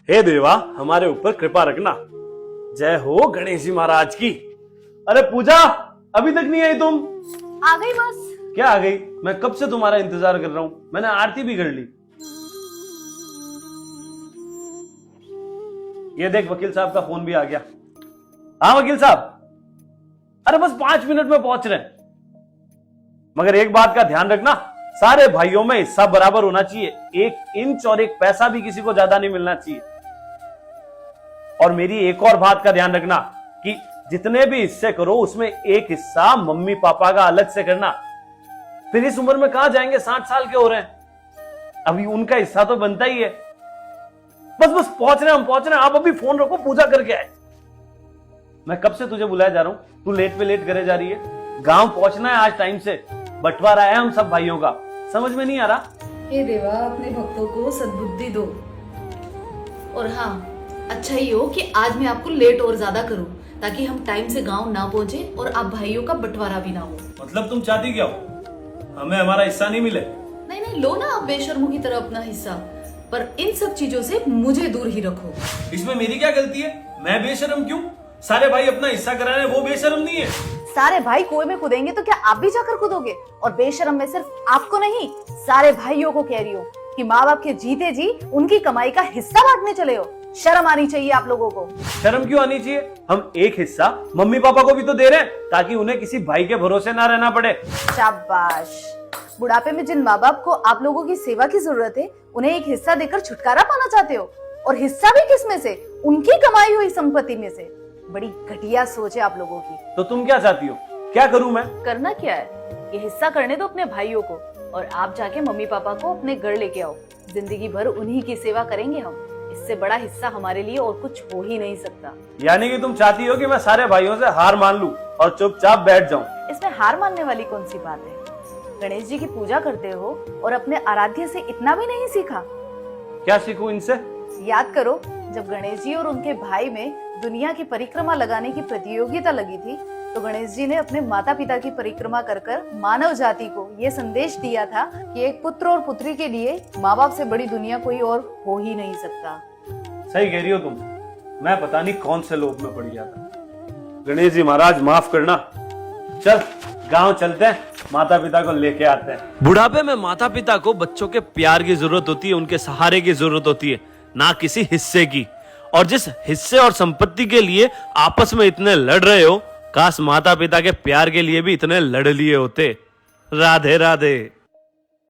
हे देवा, हमारे ऊपर कृपा रखना। जय हो गणेश जी महाराज की। अरे पूजा, अभी तक नहीं आई तुम? आ गई बस। क्या आ गई? मैं कब से तुम्हारा इंतजार कर रहा हूं। मैंने आरती भी कर ली। ये देख, वकील साहब का फोन भी आ गया। हाँ वकील साहब, अरे बस 5 मिनट में पहुंच रहे हैं। मगर एक बात का ध्यान रखना, सारे भाइयों में हिस्सा बराबर होना चाहिए। 1 इंच और 1 पैसा भी किसी को ज्यादा नहीं मिलना चाहिए। और मेरी एक और बात का ध्यान रखना कि जितने भी हिस्से करो उसमें एक हिस्सा मम्मी पापा का अलग से करना। फिर इस उम्र में कहां जाएंगे, 60 साल के हो रहे हैं, अभी उनका हिस्सा तो बनता ही है। बस बस पहुंच रहे हैं, हम पहुंच रहे हैं। आप अभी फोन रखो, पूजा करके आए। मैं कब से तुझे बुलाया जा रहा हूं, तू लेट पे लेट करे जा रही है। गांव पहुंचना है आज टाइम से। बंटवारा है हम सब भाइयों का, समझ में नहीं आ रहा? हे देवा, अपने भक्तों को सद्बुद्धि दो। और हाँ, अच्छा ही हो कि आज मैं आपको लेट और ज्यादा करूं, ताकि हम टाइम से गांव ना पहुंचे और आप भाइयों का बंटवारा भी ना हो। मतलब तुम चाहती क्या हो? हमें हमारा हिस्सा नहीं मिले? नहीं नहीं, लो ना आप बेशर्मों की तरह अपना हिस्सा, पर इन सब चीजों से मुझे दूर ही रखो। इसमें मेरी क्या गलती है? मैं बेशर्म क्यों? सारे भाई अपना हिस्सा करा रहे हैं, वो बेशर्म नहीं है? सारे भाई कुएं में कूदेंगे तो क्या आप भी जाकर कूदोगे? और बेशर्म में सिर्फ आपको नहीं, सारे भाइयों को कह रही हूँ कि माँ बाप के जीते जी उनकी कमाई का हिस्सा बांटने चले हो। शर्म आनी चाहिए आप लोगों को। शर्म क्यों आनी चाहिए? हम एक हिस्सा मम्मी पापा को भी तो दे रहे हैं, ताकि उन्हें किसी भाई के भरोसे ना रहना पड़े। शाबाश। बुढ़ापे में जिन माँ बाप को आप लोगों की सेवा की जरूरत है, उन्हें एक हिस्सा देकर छुटकारा पाना चाहते हो। और हिस्सा भी किस में से? उनकी कमाई हुई संपत्ति में से। बड़ी घटिया सोच है आप लोगों की। तो तुम क्या चाहती हो? क्या करूं मैं? करना क्या है, ये हिस्सा करने दो अपने भाइयों को, और आप जाके मम्मी पापा को अपने घर लेके आओ। जिंदगी भर उन्हीं की सेवा करेंगे हम। इससे बड़ा हिस्सा हमारे लिए और कुछ हो ही नहीं सकता। यानी कि तुम चाहती हो कि मैं सारे भाइयों से हार मान लूं और चुपचाप बैठ जाऊं? इसमें हार मानने वाली कौन सी बात है? गणेश जी की पूजा करते हो और अपने आराध्य से इतना भी नहीं सीखा? क्या सीखूं इनसे? याद करो, जब गणेश जी और उनके भाई में दुनिया की परिक्रमा लगाने की प्रतियोगिता लगी थी, तो गणेश जी ने अपने माता पिता की परिक्रमा कर कर मानव जाति को ये संदेश दिया था कि एक पुत्र और पुत्री के लिए माँ बाप से बड़ी दुनिया कोई और हो ही नहीं सकता। सही कह रही हो तुम। मैं पता नहीं कौन से लोभ में पड़ गया था। गणेश जी महाराज माफ करना। चल गांव चलते हैं, माता पिता को लेके आते हैं। बुढ़ापे में माता पिता को बच्चों के प्यार की जरूरत होती है, उनके सहारे की जरूरत होती है, ना किसी हिस्से की। और जिस हिस्से और संपत्ति के लिए आपस में इतने लड़ रहे हो, काश माता पिता के प्यार के लिए भी इतने लड़ लिए होते। राधे राधे।